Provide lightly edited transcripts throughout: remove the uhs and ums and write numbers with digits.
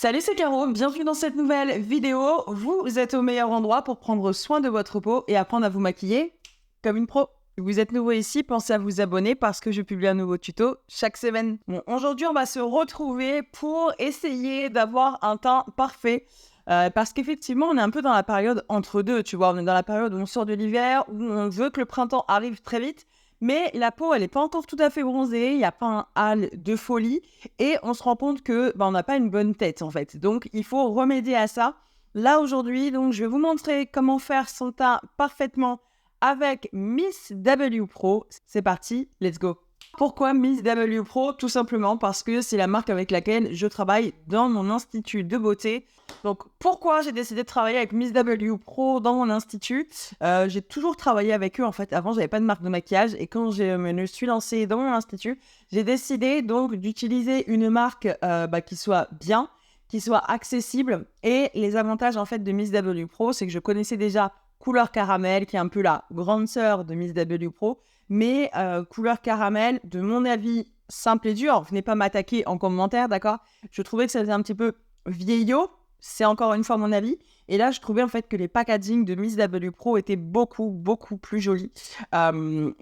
Salut, c'est Caro, bienvenue dans cette nouvelle vidéo. Vous êtes au meilleur endroit pour prendre soin de votre peau et apprendre à vous maquiller comme une pro. Vous êtes nouveau ici, pensez à vous abonner parce que je publie un nouveau tuto chaque semaine. Bon, aujourd'hui, on va se retrouver pour essayer d'avoir un teint parfait. Parce qu'effectivement, on est un peu dans la période entre deux, tu vois. On est dans la période où on sort de l'hiver, où on veut que le printemps arrive très vite. Mais la peau, elle n'est pas encore tout à fait bronzée, il n'y a pas un hâle de folie. Et on se rend compte que on n'a pas une bonne tête, en fait. Donc, il faut remédier à ça. Là, aujourd'hui, donc, je vais vous montrer comment faire son teint parfaitement avec Miss W Pro. C'est parti, let's go. Pourquoi Miss W Pro? Tout simplement parce que c'est la marque avec laquelle je travaille dans mon institut de beauté. Donc, pourquoi j'ai décidé de travailler avec Miss W Pro dans mon institut? J'ai toujours travaillé avec eux, en fait. Avant, j'avais pas de marque de maquillage. Et quand je me suis lancée dans mon institut, j'ai décidé donc d'utiliser une marque qui soit bien, qui soit accessible. Et les avantages, en fait, de Miss W Pro, c'est que je connaissais déjà Couleur Caramel, qui est un peu la grande sœur de Miss W Pro. Mais Couleur Caramel, de mon avis, simple et dur. Venez pas m'attaquer en commentaire, d'accord? Je trouvais que ça faisait un petit peu vieillot. C'est encore une fois mon avis. Et là, je trouvais en fait que les packaging de Miss W Pro étaient beaucoup plus jolis.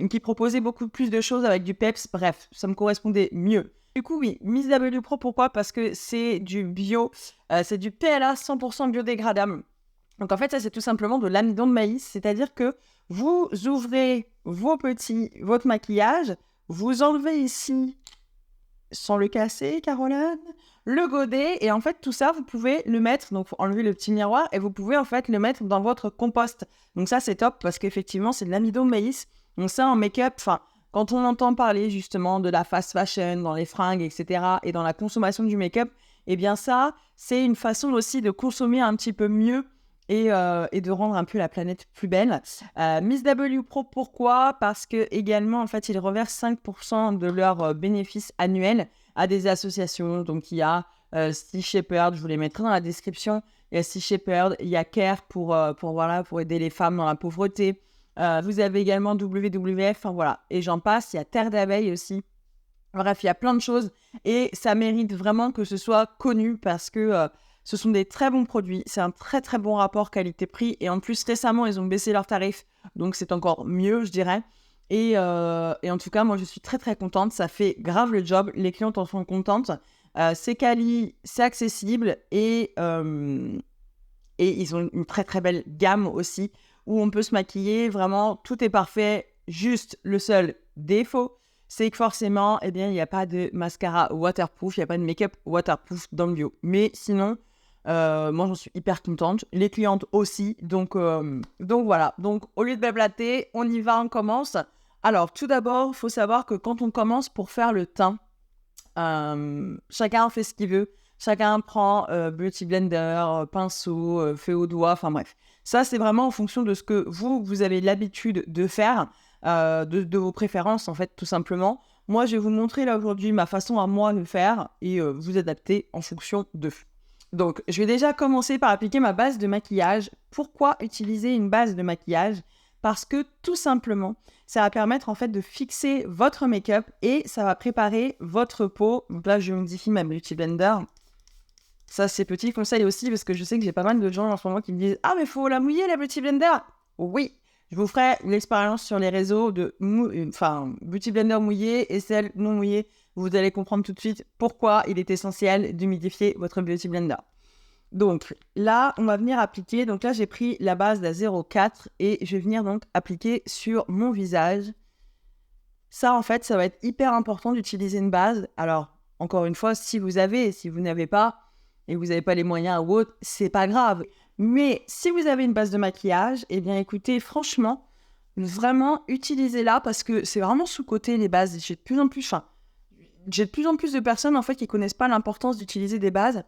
Qui proposaient beaucoup plus de choses avec du peps. Bref, ça me correspondait mieux. Du coup, oui, Miss W Pro, pourquoi? Parce que c'est du bio, c'est du PLA 100% biodégradable. Donc en fait, ça c'est tout simplement de l'amidon de maïs, c'est-à-dire que vous ouvrez votre maquillage, vous enlevez ici, sans le casser, Caroline, le godet, et en fait tout ça, vous pouvez le mettre, donc enlever le petit miroir, et vous pouvez en fait le mettre dans votre compost. Donc ça c'est top, parce qu'effectivement c'est de l'amidon de maïs. Donc ça en make-up, quand on entend parler justement de la fast fashion, dans les fringues, etc., et dans la consommation du make-up, eh bien ça, c'est une façon aussi de consommer un petit peu mieux et de rendre un peu la planète plus belle. Miss W Pro, pourquoi? Parce que également, en fait, ils reversent 5% de leurs bénéfices annuels à des associations. Donc, il y a Sea Shepherd, je vous les mettrai dans la description. Il y a Sea Shepherd, il y a Care pour aider les femmes dans la pauvreté. Vous avez également WWF, voilà. Et j'en passe, il y a Terre d'abeilles aussi. Bref, il y a plein de choses et ça mérite vraiment que ce soit connu parce que ce sont des très bons produits. C'est un très très bon rapport qualité-prix et en plus récemment ils ont baissé leurs tarifs, donc c'est encore mieux je dirais. Et en tout cas moi je suis très très contente, ça fait grave le job, les clientes en sont contentes. C'est quali, c'est accessible et ils ont une très très belle gamme aussi où on peut se maquiller, vraiment tout est parfait. Juste le seul défaut, c'est que forcément, eh bien, il n'y a pas de mascara waterproof, il n'y a pas de make-up waterproof dans le bio. Mais sinon, moi, j'en suis hyper contente. Les clientes aussi. Donc voilà. Donc, au lieu de blablater, on y va, on commence. Alors, tout d'abord, il faut savoir que quand on commence pour faire le teint, chacun fait ce qu'il veut. Chacun prend Beauty Blender, pinceau, fait au doigt, enfin bref. Ça, c'est vraiment en fonction de ce que vous avez l'habitude de faire. De vos préférences en fait tout simplement. Moi je vais vous montrer là aujourd'hui ma façon à moi de faire et vous adapter en fonction de. Donc je vais déjà commencer par appliquer ma base de maquillage. Pourquoi utiliser une base de maquillage? Parce que tout simplement ça va permettre en fait de fixer votre make-up et ça va préparer votre peau. Donc là je modifie ma Beauty Blender. Ça c'est petit conseil aussi parce que je sais que j'ai pas mal de gens en ce moment qui me disent ah mais faut la mouiller la Beauty Blender. Oui. Je vous ferai l'expérience sur les réseaux de Beauty Blender mouillé et celle non mouillée. Vous allez comprendre tout de suite pourquoi il est essentiel d'humidifier votre Beauty Blender. Donc là, on va venir appliquer. Donc là, j'ai pris la base de la 04 et je vais venir donc appliquer sur mon visage. Ça, en fait, ça va être hyper important d'utiliser une base. Alors, encore une fois, si vous n'avez pas et vous n'avez pas les moyens ou autre, c'est pas grave. Mais si vous avez une base de maquillage, eh bien écoutez, franchement, vraiment utilisez-la parce que c'est vraiment sous-coté les bases. J'ai de plus en plus de personnes en fait qui connaissent pas l'importance d'utiliser des bases,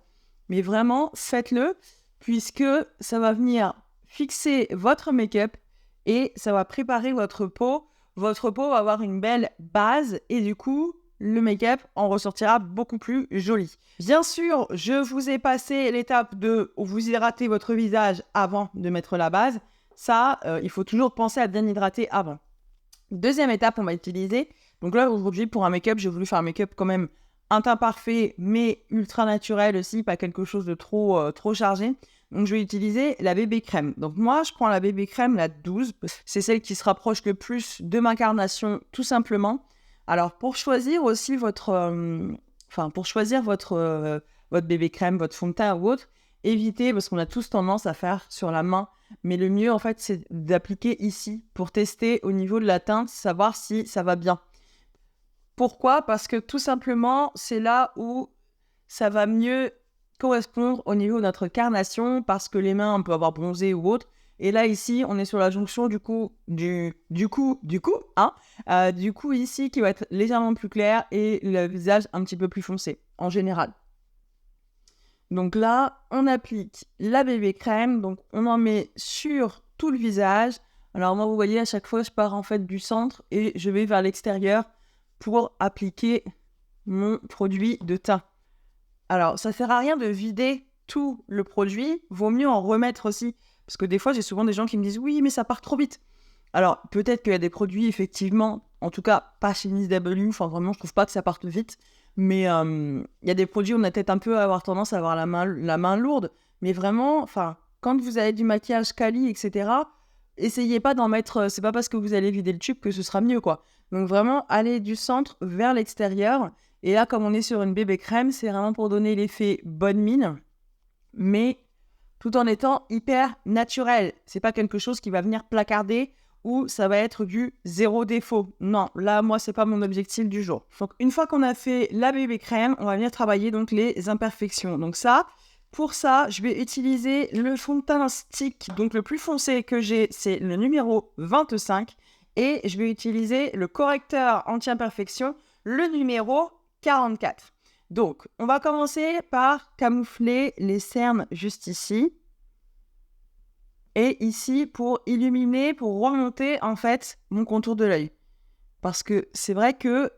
mais vraiment faites-le puisque ça va venir fixer votre make-up et ça va préparer votre peau. Votre peau va avoir une belle base et du coup, le make-up en ressortira beaucoup plus joli. Bien sûr, je vous ai passé l'étape de vous hydrater votre visage avant de mettre la base. Ça, il faut toujours penser à bien hydrater avant. Deuxième étape, on va utiliser. Donc là, aujourd'hui, pour un make-up, j'ai voulu faire un make-up quand même un teint parfait, mais ultra naturel aussi, pas quelque chose de trop chargé. Donc, je vais utiliser la BB Crème. Donc, moi, je prends la BB Crème, la 12. C'est celle qui se rapproche le plus de ma carnation, tout simplement. Alors, pour choisir aussi votre BB Crème, votre fond de teint ou autre, évitez, parce qu'on a tous tendance à faire sur la main. Mais le mieux, en fait, c'est d'appliquer ici pour tester au niveau de la teinte, savoir si ça va bien. Pourquoi ? Parce que tout simplement, c'est là où ça va mieux correspondre au niveau de notre carnation, parce que les mains, on peut avoir bronzé ou autre. Et là, ici, on est sur la jonction du coup ici, qui va être légèrement plus clair et le visage un petit peu plus foncé, en général. Donc là, on applique la BB Crème, donc on en met sur tout le visage. Alors moi, vous voyez, à chaque fois, je pars en fait du centre et je vais vers l'extérieur pour appliquer mon produit de teint. Alors, ça ne sert à rien de vider tout le produit, vaut mieux en remettre aussi. Parce que des fois, j'ai souvent des gens qui me disent « Oui, mais ça part trop vite ». Alors, peut-être qu'il y a des produits, effectivement, en tout cas, pas chez Miss W, enfin vraiment, je trouve pas que ça parte vite. Mais il y a des produits où on a peut-être un peu à avoir tendance à avoir la main lourde. Mais vraiment, enfin, quand vous avez du maquillage quali, etc., essayez pas d'en mettre... c'est pas parce que vous allez vider le tube que ce sera mieux, quoi. Donc vraiment, allez du centre vers l'extérieur. Et là, comme on est sur une bébé crème, c'est vraiment pour donner l'effet bonne mine, mais tout en étant hyper naturel. C'est pas quelque chose qui va venir placarder ou ça va être du zéro défaut. Non, là, moi, c'est pas mon objectif du jour. Donc, une fois qu'on a fait la bébé crème, on va venir travailler donc les imperfections. Donc ça, pour ça, je vais utiliser le fond de teint stick. Donc, le plus foncé que j'ai, c'est le numéro 25. Et je vais utiliser le correcteur anti-imperfection, le numéro 44. Donc, on va commencer par camoufler les cernes juste ici. Et ici, pour illuminer, pour remonter, en fait, mon contour de l'œil. Parce que c'est vrai que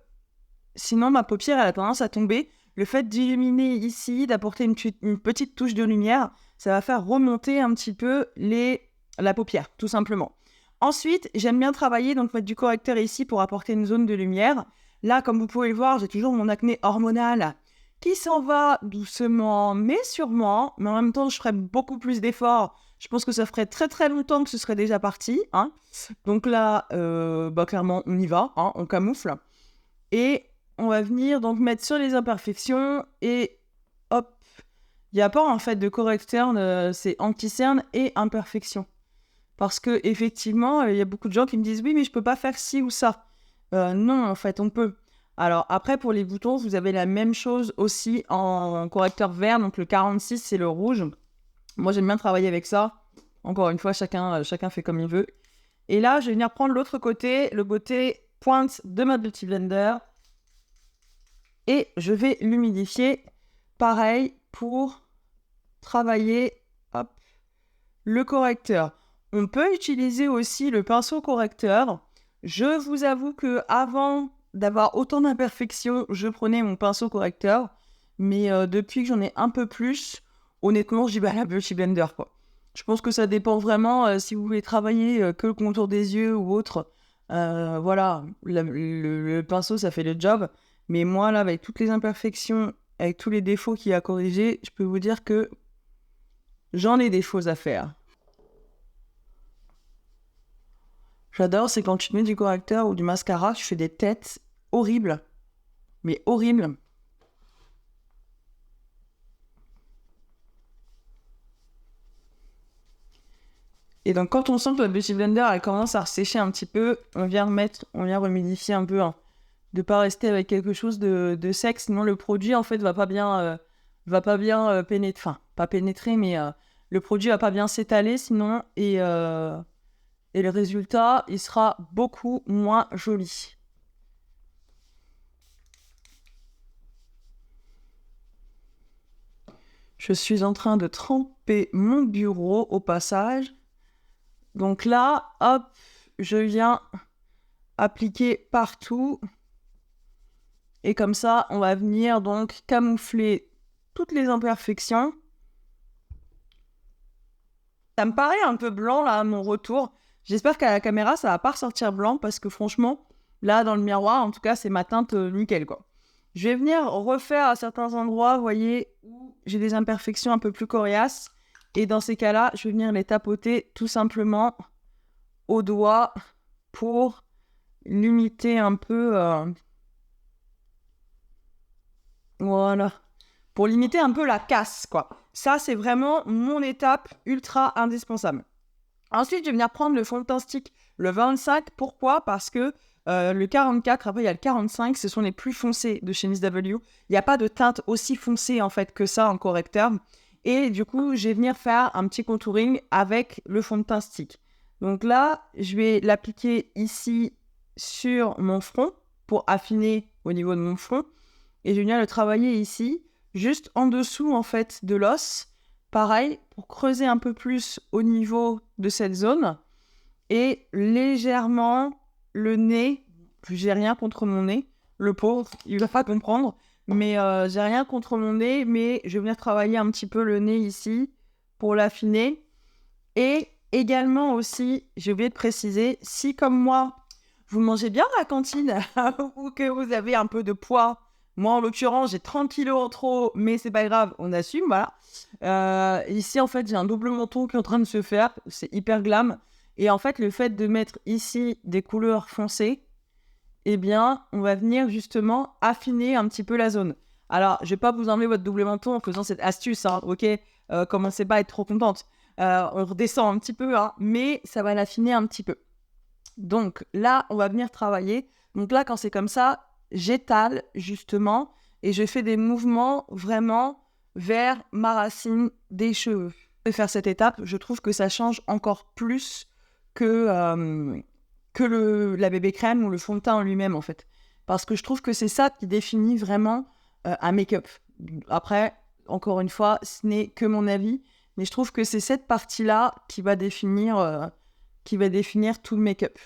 sinon, ma paupière, elle a tendance à tomber. Le fait d'illuminer ici, d'apporter une petite touche de lumière, ça va faire remonter un petit peu la paupière, tout simplement. Ensuite, j'aime bien travailler, donc mettre du correcteur ici pour apporter une zone de lumière. Là, comme vous pouvez le voir, j'ai toujours mon acné hormonal qui s'en va doucement, mais sûrement. Mais en même temps, je ferai beaucoup plus d'efforts. Je pense que ça ferait très très longtemps que ce serait déjà parti. Hein. Donc là, clairement, on y va, hein, on camoufle. Et on va venir donc mettre sur les imperfections et hop. Il n'y a pas en fait de correcteur, c'est anti-cerne et imperfection. Parce que effectivement, il y a beaucoup de gens qui me disent « Oui, mais je peux pas faire ci ou ça. » Non, en fait, on peut. Alors après, pour les boutons, vous avez la même chose aussi en correcteur vert. Donc le 46, c'est le rouge. Moi, j'aime bien travailler avec ça. Encore une fois, chacun fait comme il veut. Et là, je vais venir prendre l'autre côté, le côté pointe de ma Beauty Blender. Et je vais l'humidifier. Pareil pour travailler le correcteur. On peut utiliser aussi le pinceau correcteur. Je vous avoue que avant d'avoir autant d'imperfections, je prenais mon pinceau correcteur. Mais depuis que j'en ai un peu plus, honnêtement, je dis la Beauty Blender, quoi. Je pense que ça dépend vraiment si vous voulez travailler que le contour des yeux ou autre. Voilà, le pinceau, ça fait le job. Mais moi, là, avec toutes les imperfections, avec tous les défauts qu'il y a à corriger, je peux vous dire que j'en ai des choses à faire. J'adore, c'est quand tu te mets du correcteur ou du mascara, tu fais des têtes horribles. Mais horribles. Et donc, quand on sent que la Beauty Blender, elle commence à ressécher un petit peu, on vient rehumidifier un peu, hein, de pas rester avec quelque chose de sec, sinon le produit, en fait, va pas bien pénétrer. Enfin, pas pénétrer, mais le produit va pas bien s'étaler, sinon, et le résultat, il sera beaucoup moins joli. Je suis en train de tremper mon bureau au passage. Donc là, hop, je viens appliquer partout. Et comme ça, on va venir donc camoufler toutes les imperfections. Ça me paraît un peu blanc là à mon retour. J'espère qu'à la caméra, ça va pas ressortir blanc parce que franchement, là dans le miroir, en tout cas, c'est ma teinte nickel quoi. Je vais venir refaire à certains endroits, vous voyez, où j'ai des imperfections un peu plus coriaces. Et dans ces cas-là, je vais venir les tapoter tout simplement au doigt pour limiter un peu... Voilà. Pour limiter un peu la casse, quoi. Ça, c'est vraiment mon étape ultra indispensable. Ensuite, je vais venir prendre le fond de teint stick, le 25. Pourquoi ? Parce que le 44, après il y a le 45, ce sont les plus foncés de chez Miss W. Il n'y a pas de teinte aussi foncée en fait que ça en correcteur. Et du coup, je vais venir faire un petit contouring avec le fond de teint stick. Donc là, je vais l'appliquer ici sur mon front pour affiner au niveau de mon front. Et je vais venir le travailler ici, juste en dessous en fait de l'os. Pareil, pour creuser un peu plus au niveau de cette zone. Et légèrement le nez, j'ai rien contre mon nez, le pauvre, il va pas comprendre, mais j'ai rien contre mon nez, mais je vais venir travailler un petit peu le nez ici pour l'affiner. Et également aussi, j'ai oublié de préciser, si comme moi, vous mangez bien à la cantine ou que vous avez un peu de poids, moi en l'occurrence j'ai 30 kilos en trop, mais c'est pas grave, on assume, voilà. Ici en fait j'ai un double menton qui est en train de se faire, c'est hyper glam. Et en fait le fait de mettre ici des couleurs foncées, eh bien on va venir justement affiner un petit peu la zone. Alors je vais pas vous enlever votre double menton en faisant cette astuce, hein, ok, commencez pas à être trop contente. On redescend un petit peu, hein, mais ça va l'affiner un petit peu. Donc là, on va venir travailler. Donc là, quand c'est comme ça, j'étale justement et je fais des mouvements vraiment vers ma racine des cheveux. De faire cette étape, je trouve que ça change encore plus que la bébé crème ou le fond de teint en lui-même en fait. Parce que je trouve que c'est ça qui définit vraiment un make-up. Après, encore une fois, ce n'est que mon avis, mais je trouve que c'est cette partie-là qui va définir tout le make-up.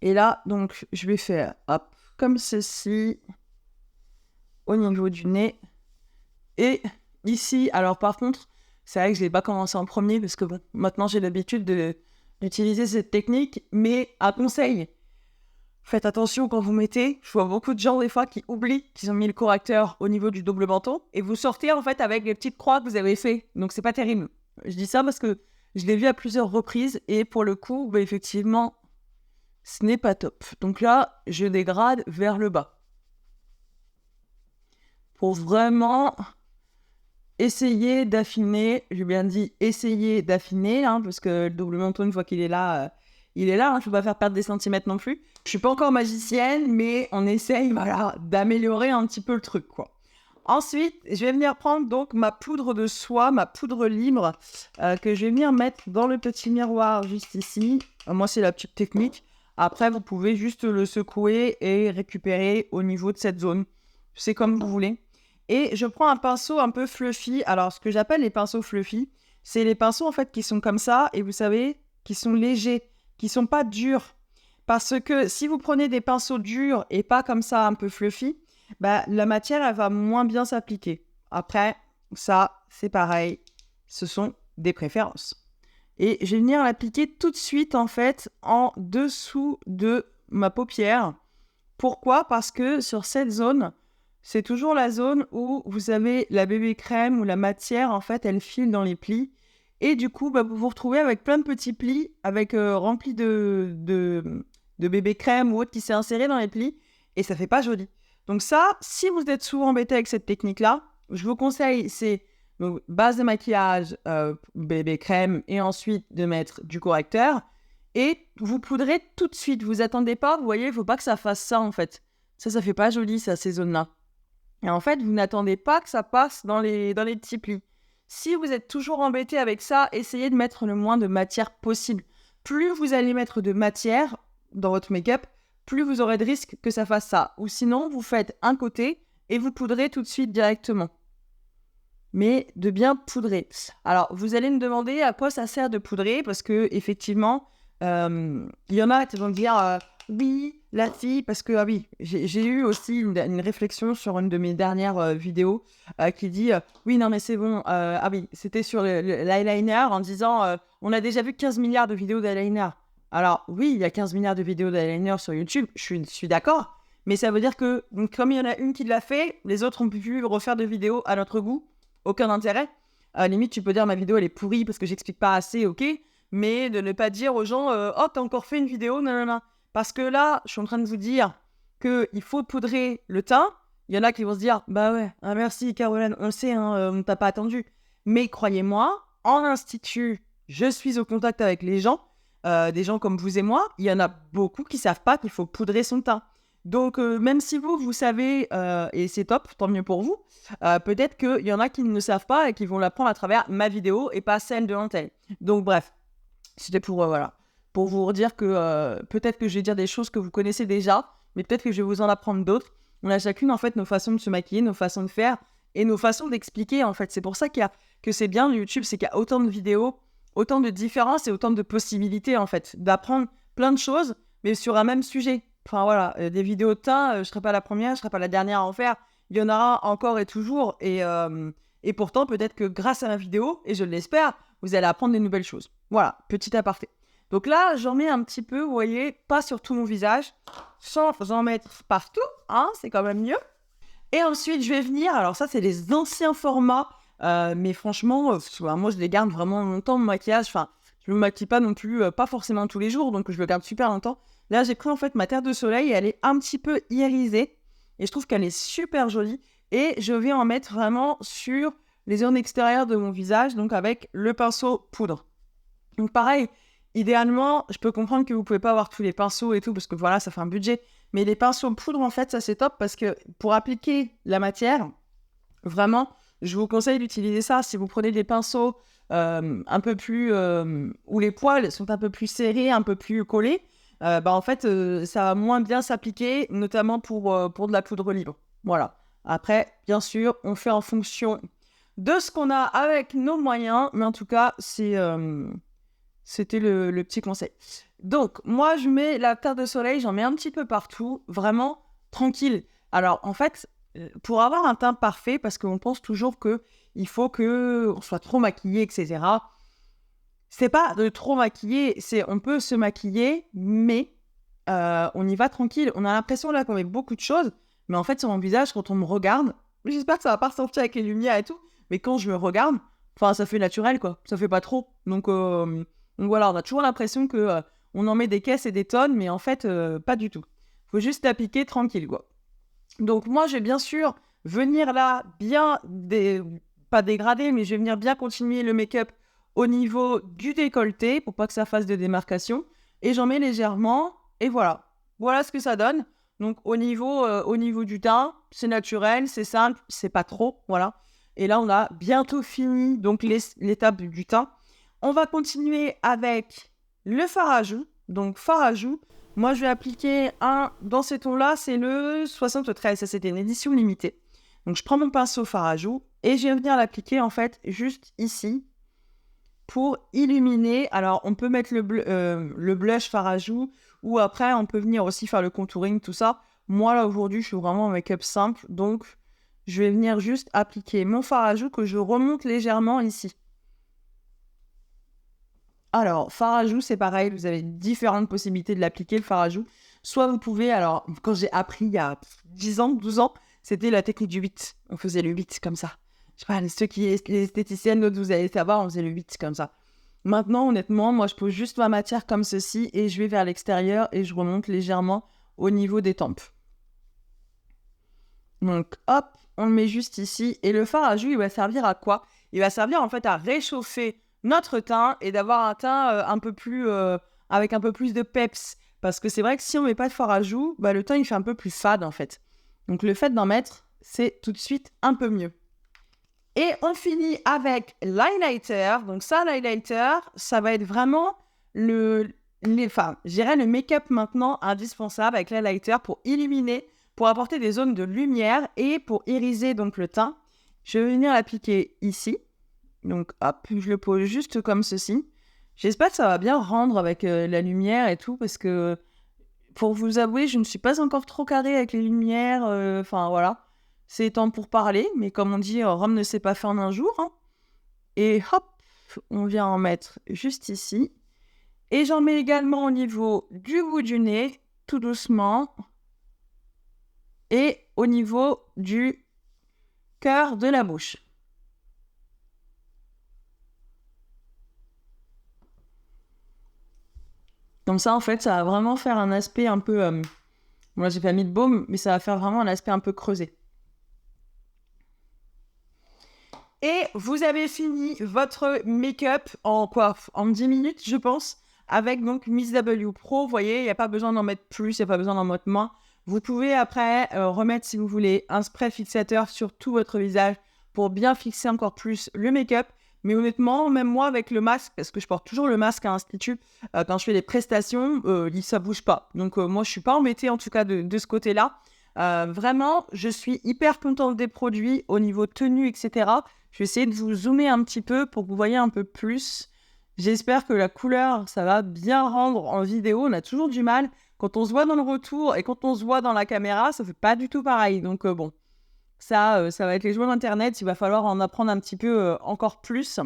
Et là, donc, je vais faire hop, comme ceci, au niveau du nez. Et ici, alors par contre, c'est vrai que je ne l'ai pas commencé en premier, parce que bon, maintenant j'ai l'habitude d'utiliser cette technique, mais un conseil, faites attention quand vous mettez. Je vois beaucoup de gens des fois qui oublient qu'ils ont mis le correcteur au niveau du double menton, et vous sortez en fait avec les petites croix que vous avez fait. Donc c'est pas terrible. Je dis ça parce que je l'ai vu à plusieurs reprises, et pour le coup, bah, effectivement, ce n'est pas top. Donc là, je dégrade vers le bas. Pour vraiment essayer d'affiner, j'ai bien dit essayer d'affiner, hein, parce que le double menton, une fois qu'il est là, il est là. Hein, je ne peux pas faire perdre des centimètres non plus. Je ne suis pas encore magicienne, mais on essaye voilà, d'améliorer un petit peu le truc, quoi. Ensuite, je vais venir prendre donc ma poudre de soie, ma poudre libre, que je vais venir mettre dans le petit miroir juste ici. Moi, c'est la petite technique. Après, vous pouvez juste le secouer et récupérer au niveau de cette zone. C'est comme vous voulez. Et je prends un pinceau un peu fluffy. Alors, ce que j'appelle les pinceaux fluffy, c'est les pinceaux en fait qui sont comme ça et vous savez, qui sont légers, qui sont pas durs. Parce que si vous prenez des pinceaux durs et pas comme ça un peu fluffy, bah, la matière, elle va moins bien s'appliquer. Après, ça, c'est pareil. Ce sont des préférences. Et je vais venir l'appliquer tout de suite, en fait, en dessous de ma paupière. Pourquoi ? Parce que sur cette zone, c'est toujours la zone où vous avez la bébé crème, où la matière, en fait, elle file dans les plis. Et du coup, bah, vous vous retrouvez avec plein de petits plis, avec remplis de bébé crème ou autre qui s'est inséré dans les plis. Et ça fait pas joli. Donc ça, si vous êtes souvent embêté avec cette technique-là, je vous conseille, c'est donc, base de maquillage, bébé crème, et ensuite de mettre du correcteur. Et vous poudrez tout de suite. Vous attendez pas, vous voyez, il faut pas que ça fasse ça en fait. Ça fait pas joli, ça, ces zones-là. Et en fait, vous n'attendez pas que ça passe dans les petits plis. Si vous êtes toujours embêté avec ça, essayez de mettre le moins de matière possible. Plus vous allez mettre de matière dans votre make-up, plus vous aurez de risques que ça fasse ça. Ou sinon, vous faites un côté et vous poudrez tout de suite directement. Mais de bien poudrer. Alors, vous allez me demander à quoi ça sert de poudrer, parce que effectivement, il y en a qui vont me dire oui, la fille, parce que oui, j'ai eu aussi une réflexion sur une de mes dernières vidéos qui dit oui, non, mais c'est bon. Oui, c'était sur l'eyeliner en disant on a déjà vu 15 milliards de vidéos d'eyeliner. Alors, oui, il y a 15 milliards de vidéos d'eyeliner sur YouTube, je suis d'accord, Mais ça veut dire que, donc, comme il y en a une qui l'a fait, les autres ont pu refaire des vidéos à notre goût. Aucun intérêt. Limite, tu peux dire ma vidéo, elle est pourrie parce que j'explique pas assez, ok. Mais de ne pas dire aux gens, oh, t'as encore fait une vidéo, non, non, non. Parce que là, je suis en train de vous dire qu'il faut poudrer le teint. Il y en a qui vont se dire, bah ouais, merci Caroline, on le sait, on t'a pas attendu. Mais croyez-moi, en institut, je suis au contact avec les gens, des gens comme vous et moi. Il y en a beaucoup qui savent pas qu'il faut poudrer son teint. Donc, même si vous savez, et c'est top, tant mieux pour vous, peut-être qu'il y en a qui ne savent pas et qui vont l'apprendre à travers ma vidéo et pas celle de l'antenne. Donc, bref, c'était pour vous dire que peut-être que je vais dire des choses que vous connaissez déjà, mais peut-être que je vais vous en apprendre d'autres. On a chacune, en fait, nos façons de se maquiller, nos façons de faire et nos façons d'expliquer, en fait. C'est pour ça que c'est bien YouTube, c'est qu'il y a autant de vidéos, autant de différences et autant de possibilités, en fait, d'apprendre plein de choses, mais sur un même sujet. Enfin, voilà, des vidéos de teint, je ne serai pas la première, je ne serai pas la dernière à en faire. Il y en aura encore et toujours. Et pourtant, peut-être que grâce à ma vidéo, et je l'espère, vous allez apprendre des nouvelles choses. Voilà, petit aparté. Donc là, j'en mets un petit peu, vous voyez, pas sur tout mon visage, sans en mettre partout, hein, c'est quand même mieux. Et ensuite, je vais venir, alors ça, c'est les anciens formats, mais franchement, moi, je les garde vraiment longtemps, mon maquillage. Enfin, je ne me maquille pas non plus, pas forcément tous les jours, donc je le garde super longtemps. Là, j'ai pris en fait ma terre de soleil, elle est un petit peu irisée, et je trouve qu'elle est super jolie. Et je vais en mettre vraiment sur les zones extérieures de mon visage, donc avec le pinceau poudre. Donc pareil, idéalement, je peux comprendre que vous pouvez pas avoir tous les pinceaux et tout, parce que voilà, ça fait un budget. Mais les pinceaux poudre, en fait, ça c'est top, parce que pour appliquer la matière, vraiment, je vous conseille d'utiliser ça. Si vous prenez des pinceaux un peu plus... où les poils sont un peu plus serrés, un peu plus collés, en fait, ça va moins bien s'appliquer, notamment pour de la poudre libre. Voilà. Après, bien sûr, on fait en fonction de ce qu'on a avec nos moyens, mais en tout cas, c'était le petit conseil. Donc, moi, je mets la terre de soleil, j'en mets un petit peu partout, vraiment tranquille. Alors, en fait, pour avoir un teint parfait, parce qu'on pense toujours qu'il faut qu'on soit trop maquillé, etc., c'est pas de trop maquiller, c'est on peut se maquiller, mais on y va tranquille. On a l'impression là qu'on met beaucoup de choses, mais en fait sur mon visage, quand on me regarde, j'espère que ça va pas ressortir avec les lumières et tout, mais quand je me regarde, enfin ça fait naturel quoi, ça fait pas trop. Donc voilà, on a toujours l'impression que on en met des caisses et des tonnes, mais en fait pas du tout. Faut juste l'appliquer tranquille quoi. Donc moi je vais bien sûr venir là bien pas dégrader, mais je vais venir bien continuer le make-up au niveau du décolleté pour pas que ça fasse de démarcation. Et j'en mets légèrement. Et voilà. Voilà ce que ça donne. Donc au niveau du teint, c'est naturel, c'est simple, c'est pas trop. Voilà. Et là, on a bientôt fini donc l'étape du teint. On va continuer avec le fard à joues. Donc fard à joues. Moi, je vais appliquer un dans ces tons-là. C'est le 73. Ça, c'était une édition limitée. Donc je prends mon pinceau fard à joues et je vais venir l'appliquer en fait juste ici pour illuminer. Alors, on peut mettre le blush fard à joues ou après, on peut venir aussi faire le contouring, tout ça. Moi, là, aujourd'hui, je suis vraiment en make-up simple. Donc, je vais venir juste appliquer mon fard à joues que je remonte légèrement ici. Alors, fard à joues, c'est pareil. Vous avez différentes possibilités de l'appliquer, le fard à joues. Soit vous pouvez, alors, quand j'ai appris il y a 10 ans, 12 ans, c'était la technique du 8. On faisait le 8 comme ça. Je sais pas, les esthéticiennes, d'autres, vous allez savoir, on faisait le 8 comme ça. Maintenant, honnêtement, moi, je pose juste ma matière comme ceci et je vais vers l'extérieur et je remonte légèrement au niveau des tempes. Donc, hop, on le met juste ici. Et le fard à joues, il va servir à quoi? Il va servir, en fait, à réchauffer notre teint et d'avoir un teint un peu plus... avec un peu plus de peps. Parce que c'est vrai que si on met pas de fard à joues, le teint, il fait un peu plus fade, en fait. Donc, le fait d'en mettre, c'est tout de suite un peu mieux. Et on finit avec l'highlighter. Donc ça, l'highlighter, ça va être vraiment je dirais le make-up maintenant indispensable avec l'highlighter pour illuminer, pour apporter des zones de lumière et pour iriser donc le teint. Je vais venir l'appliquer ici. Donc hop, je le pose juste comme ceci. J'espère que ça va bien rendre avec la lumière et tout parce que pour vous avouer, je ne suis pas encore trop carrée avec les lumières. Enfin voilà. C'est temps pour parler, mais comme on dit, Rome ne s'est pas fait en un jour. Hein. Et hop, on vient en mettre juste ici. Et j'en mets également au niveau du bout du nez, tout doucement. et au niveau du cœur de la bouche. Comme ça, en fait, ça va vraiment faire un aspect un peu... Moi, j'ai pas mis de baume, mais ça va faire vraiment un aspect un peu creusé. Et vous avez fini votre make-up en quoi? En 10 minutes, je pense, avec donc Miss W Pro. Vous voyez, il n'y a pas besoin d'en mettre plus, il n'y a pas besoin d'en mettre moins. Vous pouvez après remettre, si vous voulez, un spray fixateur sur tout votre visage pour bien fixer encore plus le make-up. Mais honnêtement, même moi avec le masque, parce que je porte toujours le masque à Institut, quand je fais des prestations, ça bouge pas. Donc moi, je suis pas embêtée en tout cas de ce côté-là. Vraiment, je suis hyper contente des produits au niveau tenue, etc. Je vais essayer de vous zoomer un petit peu pour que vous voyez un peu plus. J'espère que la couleur, ça va bien rendre en vidéo. On a toujours du mal. Quand on se voit dans le retour et quand on se voit dans la caméra, ça fait pas du tout pareil. Donc bon, ça va être les joies d'Internet. Il va falloir en apprendre un petit peu encore plus.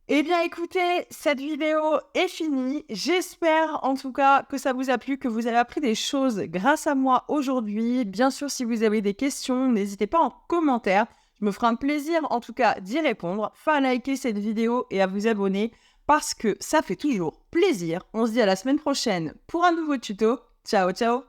Eh bien, écoutez, cette vidéo est finie. J'espère en tout cas que ça vous a plu, que vous avez appris des choses grâce à moi aujourd'hui. Bien sûr, si vous avez des questions, n'hésitez pas en commentaire. Je me ferai un plaisir en tout cas d'y répondre. Enfin, à liker cette vidéo et à vous abonner parce que ça fait toujours plaisir. On se dit à la semaine prochaine pour un nouveau tuto. Ciao, ciao!